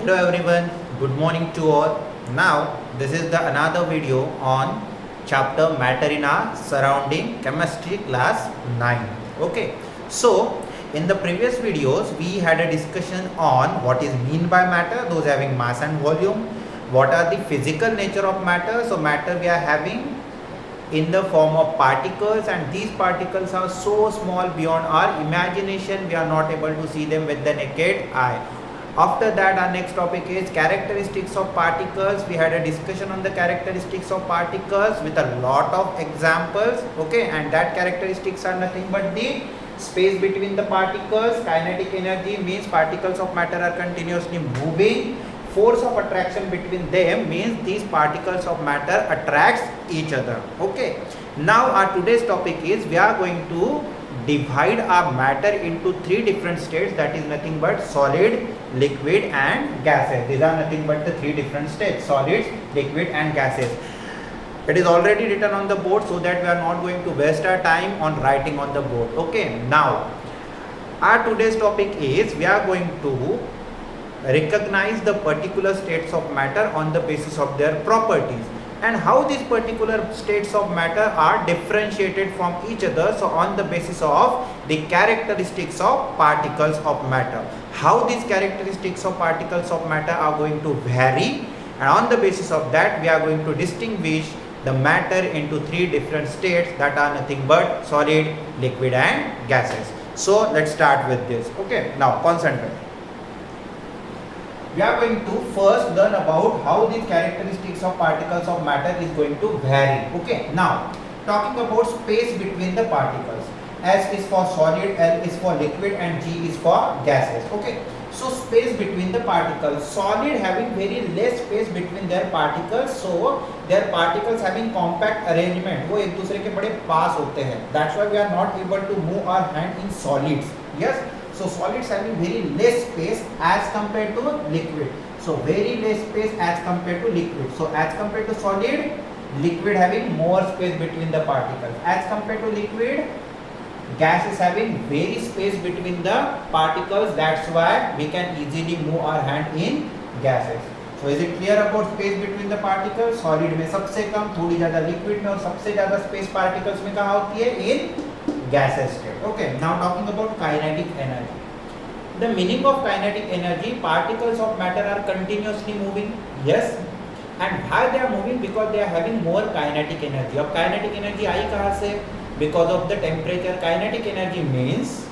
Hello everyone, good morning to all. Now this is the another video on chapter matter in our surrounding chemistry class 9. Okay, so in the previous videos we had a discussion on what is mean by matter, those having mass and volume, what are the physical nature of matter. So matter we are having in the form of particles, and these particles are so small beyond our imagination, we are not able to see them with the naked eye. After that, our next topic is characteristics of particles. We had a discussion on the characteristics of particles with a lot of examples, okay, and that characteristics are nothing but the space between the particles. Kinetic energy means particles of matter are continuously moving. Force of attraction between them means these particles of matter attracts each other. Okay, now our today's topic is we are going to divide our matter into three different states, that is nothing but solid, liquid and gases. These are nothing but the three different states: solids, liquid and gases. It is already written on the board, so that we are not going to waste our time on writing on the board. Okay, now our today's topic is we are going to recognize the particular states of matter on the basis of their properties, and how these particular states of matter are differentiated from each other. So on the basis of the characteristics of particles of matter, how these characteristics of particles of matter are going to vary, and on the basis of that we are going to distinguish the matter into three different states, that are nothing but solid, liquid and gases. So let's start with this. Okay, now concentrate. We are going to first learn about how these characteristics of particles of matter is going to vary. Okay, now talking about space between the particles. S is for solid, L is for liquid and G is for gases. Okay, so space between the particles. Solid having very less space between their particles, so their particles having compact arrangement, वो एक दूसरे के बड़े पास होते हैं. That's why we are not able to move our hand in solids. Yes. So solids having very less space as compared to liquid. So very less space as compared to liquid. So as compared to solid, liquid having more space between the particles. As compared to liquid, gas is having very space between the particles. That's why we can easily move our hand in gases. So is it clear about space between the particles? Solid में सबसे कम, थोड़ी ज़्यादा liquid में, और सबसे ज़्यादा space particles में कहाँ होती है? In gaseous state. Okay, now talking about kinetic energy. The meaning of kinetic energy: particles of matter are continuously moving. Yes, and why they are moving? Because they are having more kinetic energy. अब kinetic energy आई कहाँ से? Because of the temperature. Kinetic energy means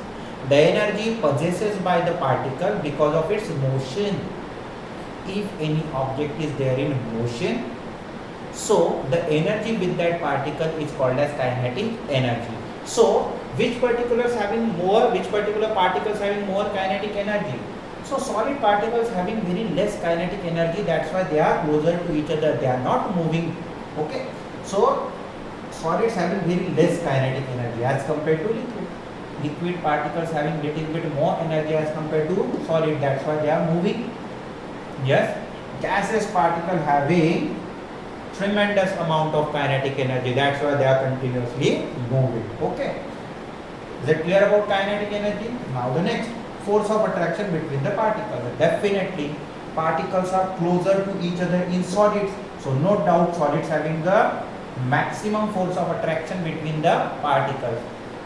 the energy possessed by the particle because of its motion. If any object is there in motion, so the energy with that particle is called as kinetic energy. So which particulars having more, which particular particles having more kinetic energy? So solid particles having very less kinetic energy, that's why they are closer to each other, they are not moving. Okay, so solids having very less kinetic energy as compared to liquid. Liquid particles having little bit more energy as compared to solid, that's why they are moving. Yes, gaseous particle having tremendous amount of kinetic energy, that's why they are continuously moving. Okay, is it clear about kinetic energy? Now the next, force of attraction between the particles. Definitely particles are closer to each other in solids, so no doubt solids having the maximum force of attraction between the particles.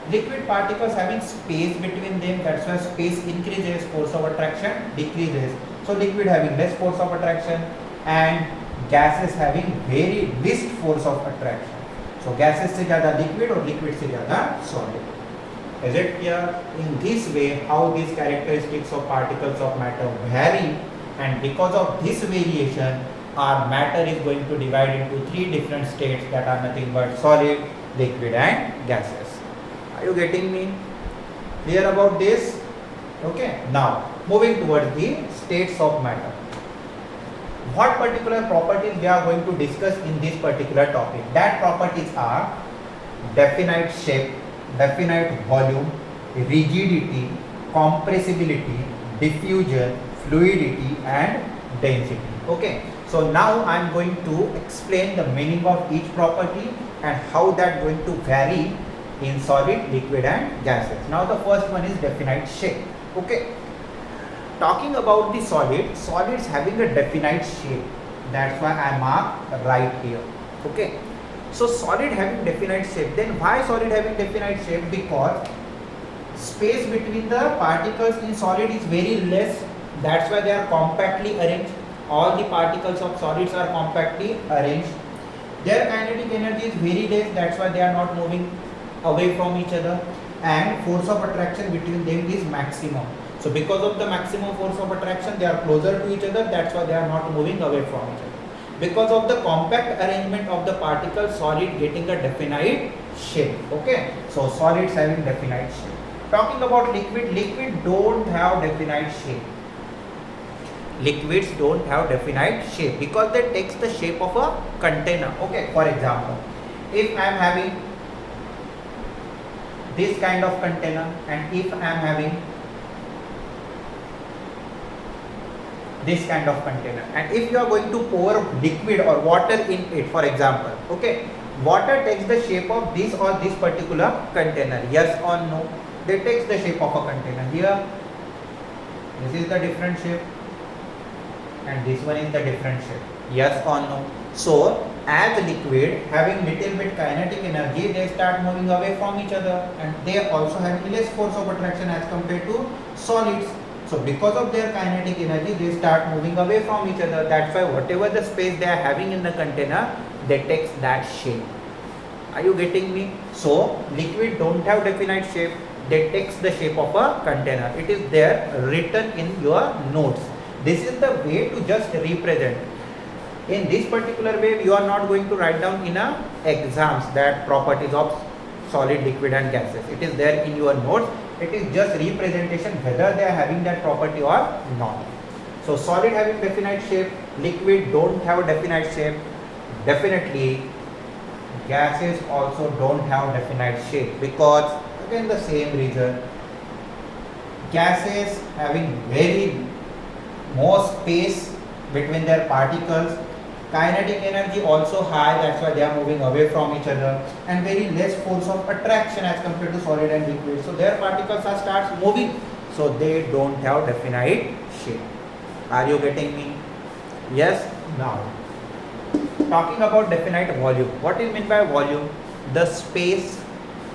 Liquid particles having space between them, that's why space increases, force of attraction decreases. So liquid having less force of attraction, and gases having very least force of attraction. So gases से ज़्यादा liquid और liquid से ज़्यादा solid. Is it clear? In this way, how these characteristics of particles of matter vary, and because of this variation, our matter is going to divide into three different states, that are nothing but solid, liquid and gases. Are you getting me? Clear about this? Okay. Now moving towards the states of matter. What particular properties we are going to discuss in this particular topic? That properties are definite shape, definite volume, rigidity, compressibility, diffusion, fluidity and density. Okay, so now I am going to explain the meaning of each property and how that going to vary in solid, liquid and gases. Now the first one is definite shape. Okay, talking about the solids having a definite shape. That's why I mark right here. Okay. So solid having definite shape. Then why solid having definite shape? Because space between the particles in solid is very less. That's why they are compactly arranged. All the particles of solids are compactly arranged. Their kinetic energy is very less. That's why they are not moving away from each other. And force of attraction between them is maximum. So because of the maximum force of attraction, they are closer to each other. That's why they are not moving away from each other. Because of the compact arrangement of the particles, solid getting a definite shape. Okay. So solids having definite shape. Talking about liquid don't have definite shape. Liquids don't have definite shape because they takes the shape of a container. Okay. For example, if I am having this kind of container and if I am having this kind of container, and if you are going to pour liquid or water in it, for example, okay, water takes the shape of this or this particular container, yes or no? They takes the shape of a container. Here this is the different shape and this one is the different shape, yes or no? So as liquid having little bit kinetic energy, they start moving away from each other and they also have less force of attraction as compared to solids. So because of their kinetic energy, they start moving away from each other. That's why whatever the space they are having in the container, they takes that shape. Are you getting me? So liquid don't have definite shape. They takes the shape of a container. It is there written in your notes. This is the way to just represent. In this particular way, you are not going to write down in a exams that properties of solid, liquid and gases. It is there in your notes. It is just representation whether they are having that property or not. So solid having definite shape, liquid don't have a definite shape. Definitely gases also don't have definite shape because again the same reason. Gases having very more space between their particles, kinetic energy also high, that's why they are moving away from each other, and very less force of attraction as compared to solid and liquid. So their particles are starts moving, so they don't have definite shape. Are you getting me? Yes. Now talking about definite volume. What is meant by volume? The space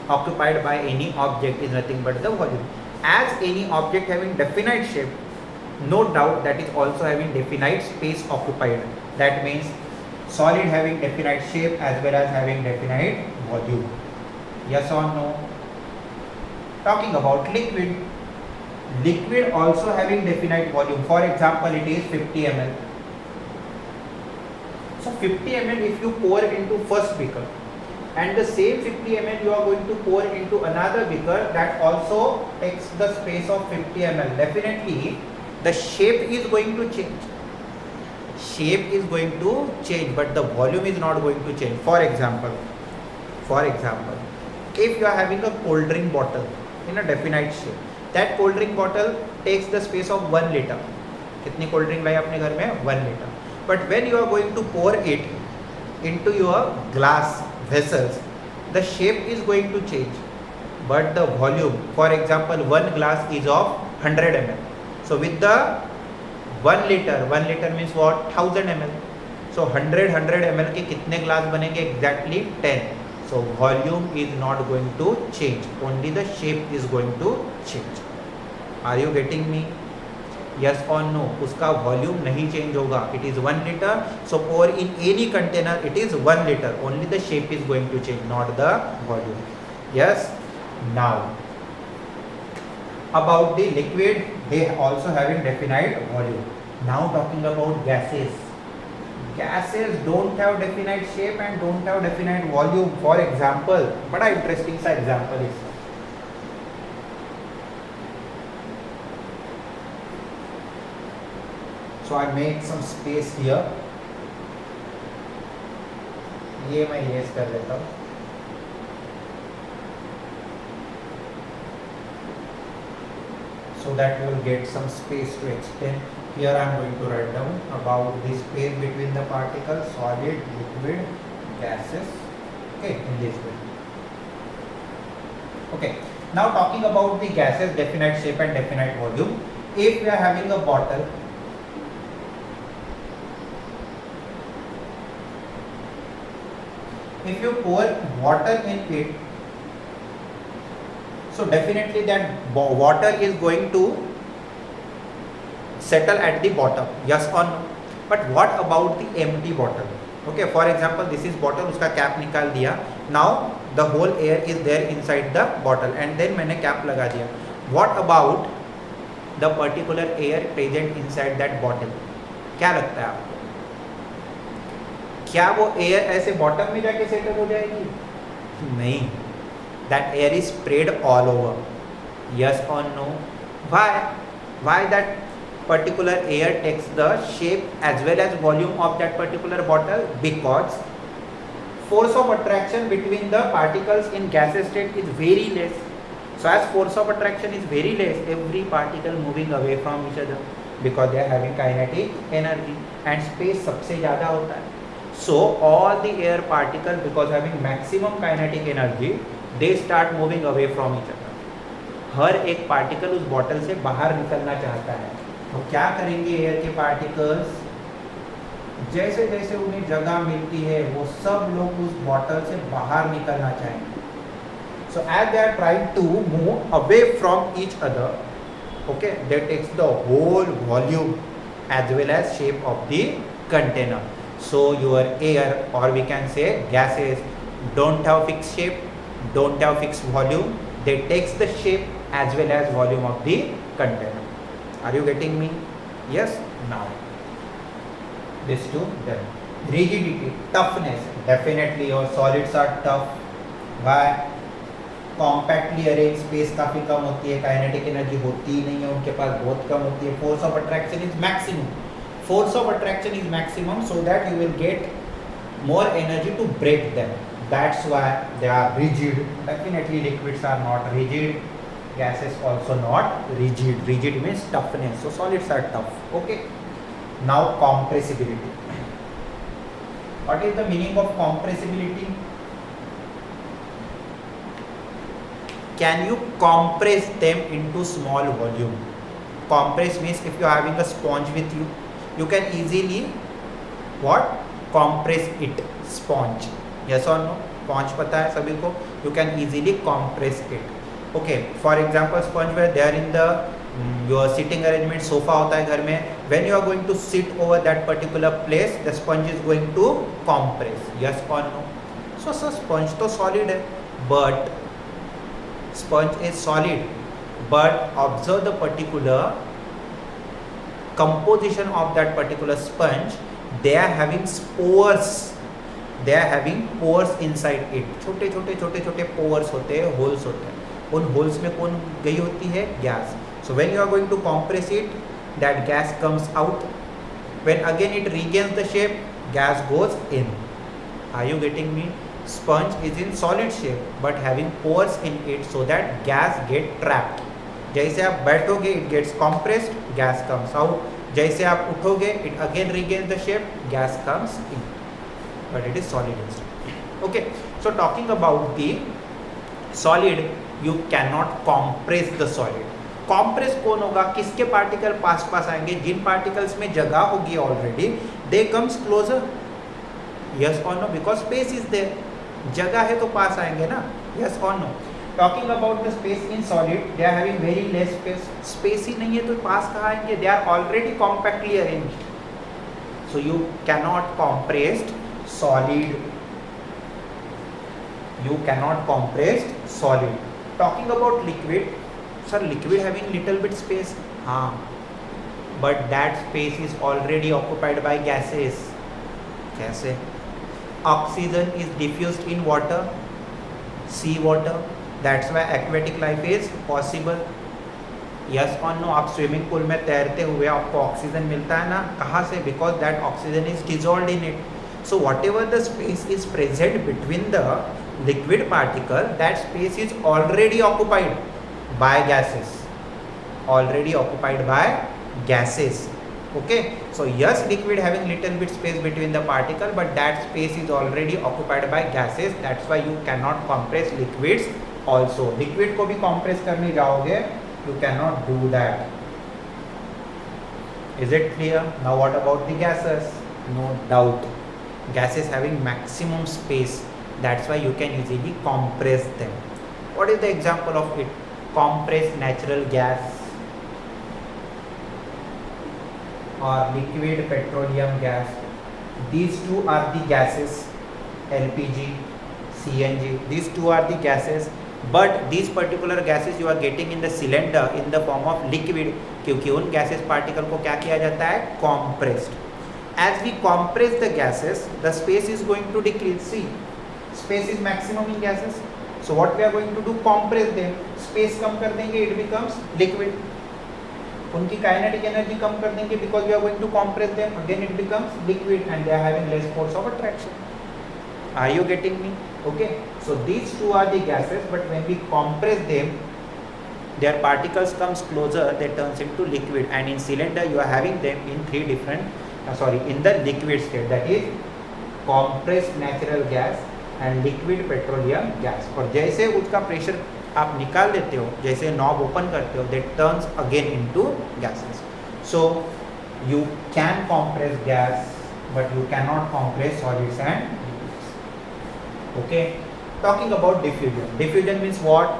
occupied by any object is nothing but the volume. As any object having definite shape, no doubt that is also having definite space occupied. That means solid having definite shape as well as having definite volume. Yes or no? Talking about liquid. Liquid also having definite volume. For example, it is 50 ml. So 50 ml if you pour into first beaker, and the same 50 ml you are going to pour into another beaker that also takes the space of 50 ml. Definitely the shape is going to change. Shape is going to change, but the volume is not going to change. For example, if you are having a cold drink bottle in a definite shape, that cold drink bottle takes the space of 1 liter. कितनी cold drink लाई अपने घर में? 1 liter. But when you are going to pour it into your glass vessels, the shape is going to change, but the volume, for example, 1 glass is of 100 ml. So with the 1 liter means what? 1000 ml. So 100 ml के कितने glass बनेंगे? Exactly 10. So volume is not going to change. Only the shape is going to change. Are you getting me? Yes or no? उसका volume नहीं change होगा. It is 1 liter. So pour in any container, it is 1 liter. Only the shape is going to change, not the volume. Yes. Now about the liquid, they also having definite volume. Now talking about gases. Gases don't have definite shape and don't have definite volume. For example, बड़ा interesting सा example is. So I make some space here. ये मैं erase कर लेता हूँ. So that we will get some space to explain. Here I am going to write down about the space between the particles, solid, liquid, gases. Okay, in this way. Okay. Now talking about the gases, definite shape and definite volume. if we are having a bottle, if you pour water in it, so definitely that water is going to settle at the bottom, yes or no? But what about the empty bottle? Okay, for example, this is bottle, उसका cap निकाल दिया, now the whole air is there inside the bottle and then मैंने cap लगा दिया. What about the particular air present inside that bottle? क्या लगता है आपको? क्या वो एयर ऐसे बॉटम में जाके सेटल हो जाएगी? नहीं. That air is spread all over. Yes or no? Why? Why that particular air takes the shape as well as volume of that particular bottle? Because force of attraction between the particles in gaseous state is very less. So as force of attraction is very less, every particle moving away from each other because they are having kinetic energy and space सबसे ज़्यादा होता है. So all the air particles, because having maximum kinetic energy, they start moving away from each other. हर एक particle उस bottle से बाहर निकलना चाहता है. तो क्या करेंगे एयर के पार्टिकल्स? जैसे जैसे उन्हें जगह मिलती है वो सब लोग उस बॉटल से बाहर निकलना चाहेंगे. So as they are trying to move away from each other, okay, that takes the whole volume as well as shape of the container. So your air, or we can say gases, don't have fixed shape, don't have fixed volume. They takes the shape as well as volume of the container. Are you getting me? Yes. Now this to them. Rigidity, toughness. Definitely your solids are tough. Why? Compactly arrange, space काफ़ी कम होती है, kinetic energy होती ही नहीं है उनके पास, बहुत कम होती है. Force of attraction is maximum. Force of attraction is maximum, so that you will get more energy to break them. That's why they are rigid. Definitely liquids are not rigid, gases also not rigid. Rigid means toughness, so solids are tough. Okay. Now compressibility. What is the meaning of compressibility? Can you compress them into small volume? Compress means if you are having a sponge with you, you can easily what? Compress it. Sponge. Yes or no? Sponge पता है सभी को. You can easily compress it. Okay. For example, sponge where they are in the your sitting arrangement, sofa होता है घर में. When you are going to sit over that particular place, the sponge is going to compress. Yes or no? So sponge तो solid है, but sponge is solid. But observe the particular composition of that particular sponge. They are having spores. They are having pores inside it. छोटे छोटे छोटे छोटे pores होते हैं, holes होते हैं. उन holes में कौन गई होती है? Gas. So when you are going to compress it, that gas comes out. When again it regains the shape, gas goes in. Are you getting me? Sponge is in solid shape but having pores in it so that gas get trapped. जैसे आप बैठोगे it gets compressed, gas comes out. जैसे आप उठोगे it again regains the shape, gas comes in. But it is solid instead. Okay. So talking about the solid, you cannot compress the solid. Compress कौन होगा? किसके particle pass पास आएंगे? जिन particles में जगह होगी already, they comes closer. Yes or no? Because space is there. जगह है तो पास आएंगे ना. Yes or no? Talking about the space in solid, they are having very less space. Space ही नहीं है तो पास कहाँ आएंगे? They are already compactly arranged. So you cannot compress solid. You cannot compress solid. Talking about liquid, sir, liquid having little bit space. हाँ. But that space is already occupied by gases. कैसे? Oxygen is diffused in water, sea water. That's why aquatic life is possible. Yes or no? आप swimming pool में तैरते हुए आपको oxygen मिलता है ना? कहाँ से? Because that oxygen is dissolved in it. So whatever the space is present between the liquid particle, that space is already occupied by gases. Already occupied by gases. Okay. So yes, liquid having little bit space between the particle, but that space is already occupied by gases. That's why you cannot compress liquids also. Liquid को भी compress करने जाओगे, you cannot do that. Is it clear? Now what about the gases? No doubt. Gases having maximum space. That's why you can easily compress them. What is the example of it? Compressed natural gas or liquid petroleum gas. These two are the gases. LPG, CNG. These two are the gases. But these particular gases you are getting in the cylinder in the form of liquid, क्योंकि उन gases particle को क्या किया जाता है? Compressed. As we compress the gases, the space is going to decrease. See, space is maximum in gases. So what we are going to do? Compress them. Space कम कर देंगे, it becomes liquid. उनकी kinetic energy कम कर देंगे because we are going to compress them. Again it becomes liquid and they are having less force of attraction. Are you getting me? Okay. So these two are the gases, but when we compress them, their particles comes closer, they turns into liquid, and in cylinder you are having them in three different, in the liquid state, that is compressed natural gas and liquid petroleum gas. और जैसे उसका pressure आप निकाल देते हो, जैसे knob open करते हो, that turns again into gases. So you can compress gas, but you cannot compress solids and liquids. Okay. Talking about diffusion. Diffusion means what?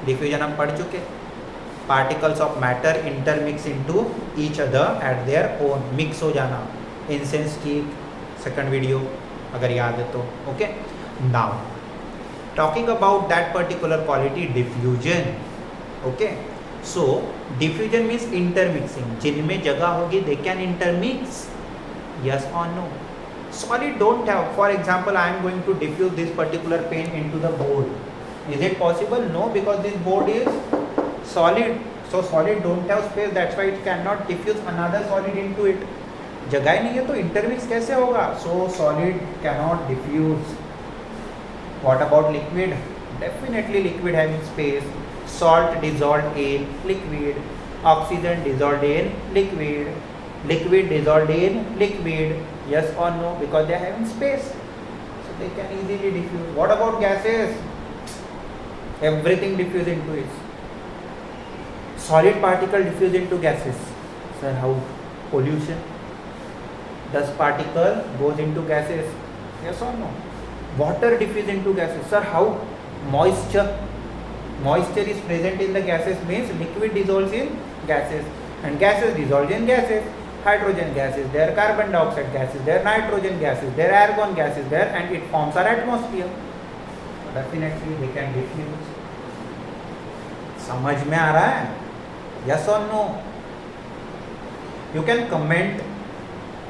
Diffusion हम पढ़ चुके. Particles of matter intermix into each other at their own. Mix हो जाना. Incense की second video अगर याद है तो. Okay. Now, talking about that particular quality, diffusion. Okay. So diffusion means intermixing. जिनमें जगह होगी they can intermix. Yes or no? Solid don't have. For example, I am going to diffuse this particular pen into the board. Is it possible? No, because this board is solid. So solid don't have space. That's why it cannot diffuse another solid into it. जगह ही नहीं है तो intermix कैसे होगा? So solid cannot diffuse. What about liquid? Definitely liquid having space. Salt dissolved in liquid. Oxygen dissolved in liquid. Liquid dissolved in liquid. Yes or no? Because they are having space, so they can easily diffuse. What about gases? Everything diffuse into it. Solid particle diffuse into gases. Sir, how? Pollution. Dust particle goes into gases. Yes or no? Water diffuse into gases. Sir, how? Moisture. Moisture is present in the gases means liquid dissolves in gases, and gases dissolve in gases. Hydrogen gas is there, carbon dioxide gas is there, nitrogen gas is there, argon gas is there, and it forms our atmosphere. Definitely they can diffuse. समझ में आ रहा है? Yes or no? You can comment,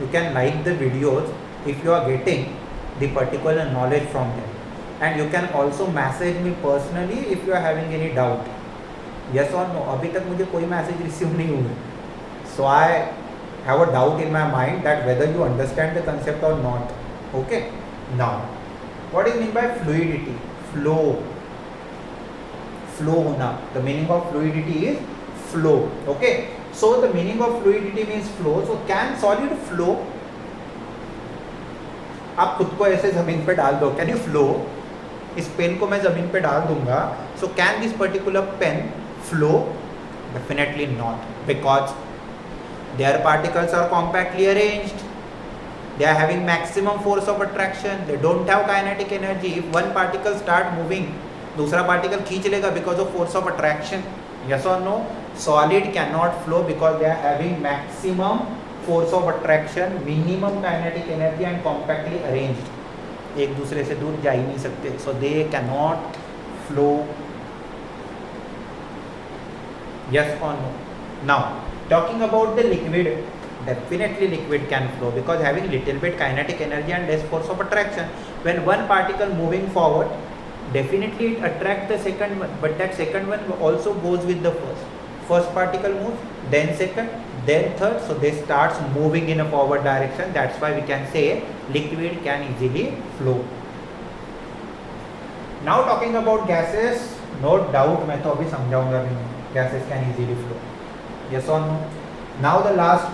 you can like the videos if you are getting the particular knowledge from them, and you can also message me personally if you are having any doubt. Yes or no? अभी तक मुझे कोई message receive नहीं हुए, so I have a doubt in my mind that whether you understand the concept or not. Okay. Now, what is meant by fluidity? Flow. Flow होना. The meaning of fluidity is flow. Okay. So the meaning of fluidity means flow. So can solid flow? आप खुद को ऐसे जमीन पे डाल दो. Can you flow? इस पेन को मैं जमीन पे डाल दूंगा. So can this particular pen flow? Definitely not, because their particles are compactly arranged. They are having maximum force of attraction. They don't have kinetic energy. If one particle start moving, दूसरा particle खींच लेगा because of force of attraction. Yes or no? Solid cannot flow because they are having maximum force of attraction, minimum kinetic energy, and compactly arranged. एक दूसरे से दूर जा ही नहीं सकते. So they cannot flow. Yes or no? Now, talking about the liquid, definitely liquid can flow because having little bit kinetic energy and less force of attraction. When one particle moving forward, definitely it attracts the second one, but that second one also goes with the first. First particle moves, then second, then third, so they starts moving in a forward direction. That's why we can say liquid can easily flow. Now talking about gases, no doubt मैं तो अभी समझाऊंगा भी नहीं. Gases can easily flow. Yes or no? Now the last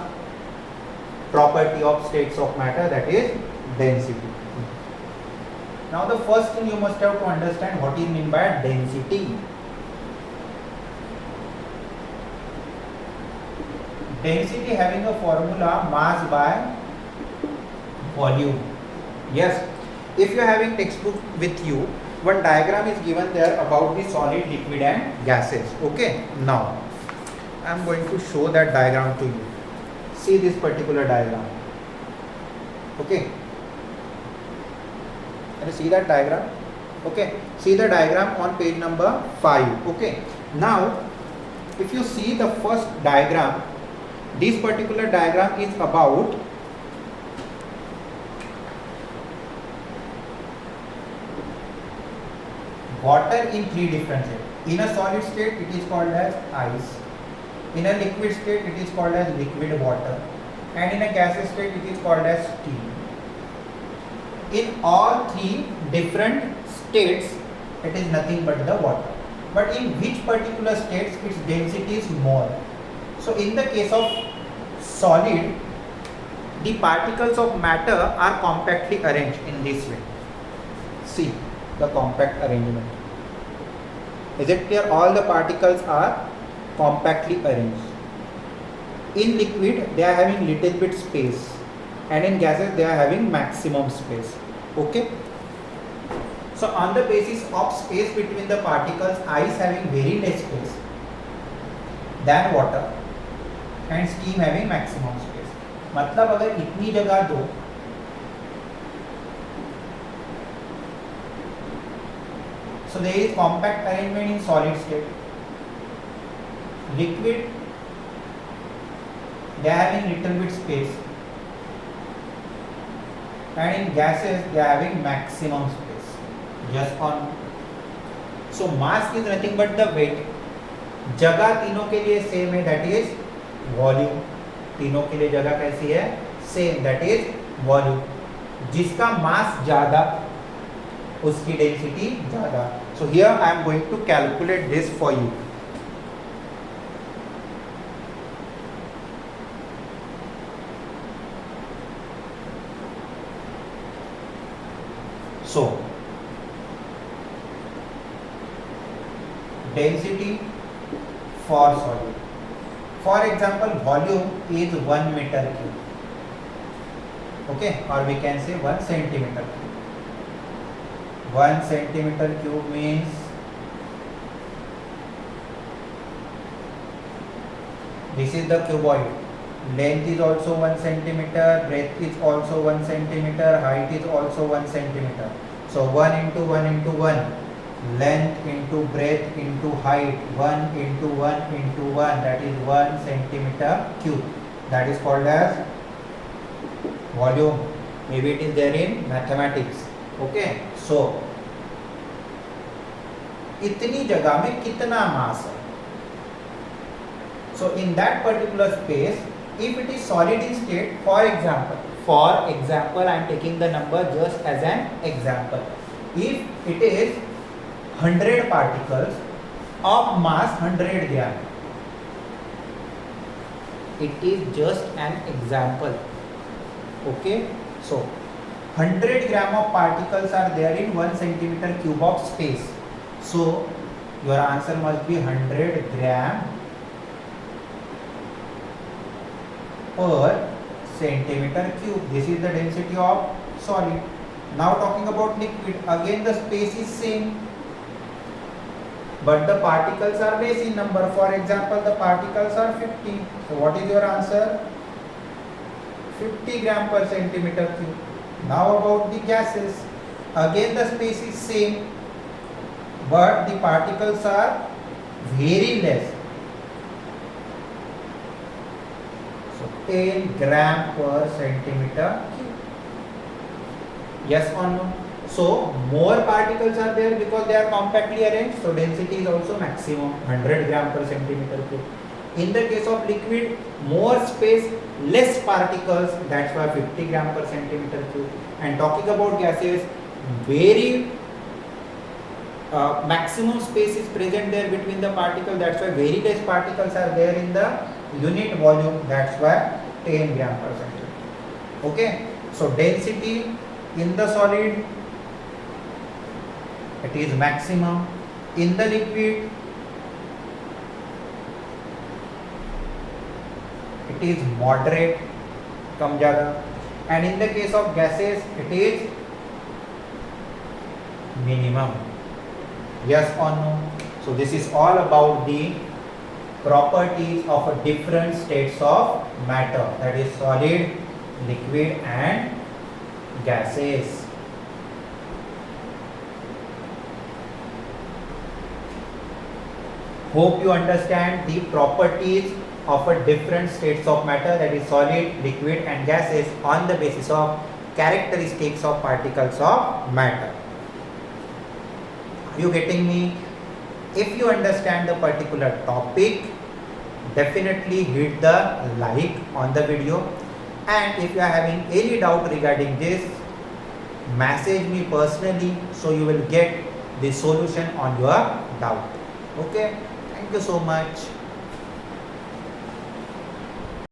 property of states of matter, that is density. Now the first thing you must have to understand what is meant by density. Density having a formula mass by volume. Yes, if you are having textbook with you, one diagram is given there about the solid, liquid and gases. Okay, now I am going to show that diagram to you. See this particular diagram. Okay, can you see that diagram? Okay, see the diagram on page number 5. Okay, now if you see the first diagram, this particular diagram is about water in 3 different states. In a solid state it is called as ice, in a liquid state it is called as liquid water, and in a gaseous state it is called as steam. In all 3 different states it is nothing but the water, but in which particular states its density is more. So in the case of solid, the particles of matter are compactly arranged in this way. See the compact arrangement. Is it clear? All the particles are compactly arranged. In liquid they are having little bit space, and in gases they are having maximum space. Okay, so on the basis of space between the particles, ice having very less space than water and steam having maximum space. मतलब अगर इतनी जगह दो, so there is compact arrangement in solid state. Liquid they are having little bit space, and in gases they are having maximum space. Just on. So mass is nothing but the weight. जगह तीनों के लिए same है, that is volume. तीनों के लिए जगह कैसी है? Same, that is volume. जिसका मास ज्यादा उसकी डेंसिटी ज्यादा. So here I am going to calculate this for you. So density for solid. For example, volume is 1 meter cube. Okay, or we can say 1 centimeter cube. 1 centimeter cube means this is the cuboid. Length is also 1 centimeter, breadth is also 1 centimeter, height is also 1 centimeter. So 1 into 1 into 1, length into breadth into height, 1 into 1 into 1, that is 1 centimeter cube. That is called as volume. Maybe it is there in mathematics. Okay, so इतनी जगह में कितना मास है? So in that particular space, if it is solid in state, for example I am taking the number just as an example. If it is 100 particles of mass 100 gram, it is just an example. Okay, so 100 gram of particles are there in 1 centimeter cube of space. So your answer must be 100 gram per centimeter cube. This is the density of solid. Now talking about liquid, again the space is same, but the particles are less in number. For example, the particles are 50. So what is your answer? 50 gram per centimeter cube. Now about the gases, again the space is same, but the particles are very less. So 10 gram per centimeter cube. Yes or no? So more particles are there because they are compactly arranged. So density is also maximum 100 gram per centimeter cube. In the case of liquid, more space, less particles. That's why 50 gram per centimeter cube. And talking about gases, very maximum space is present there between the particles. That's why very less particles are there in the unit volume. That's why 10 gram per centimeter. Okay. So density in the solid, it is maximum. In the liquid, it it is moderate, कम ज़्यादा, and in the case of gases it is minimum. Yes or no? So this is all about the properties of different states of matter, that is solid, liquid and gases. Hope you understand the properties of different states of matter, that is solid, liquid and gases, on the basis of characteristics of particles of matter. Are you getting me? If you understand the particular topic, definitely hit the like on the video, and if you are having any doubt regarding this, message me personally, so you will get the solution on your doubt. Okay, thank you so much.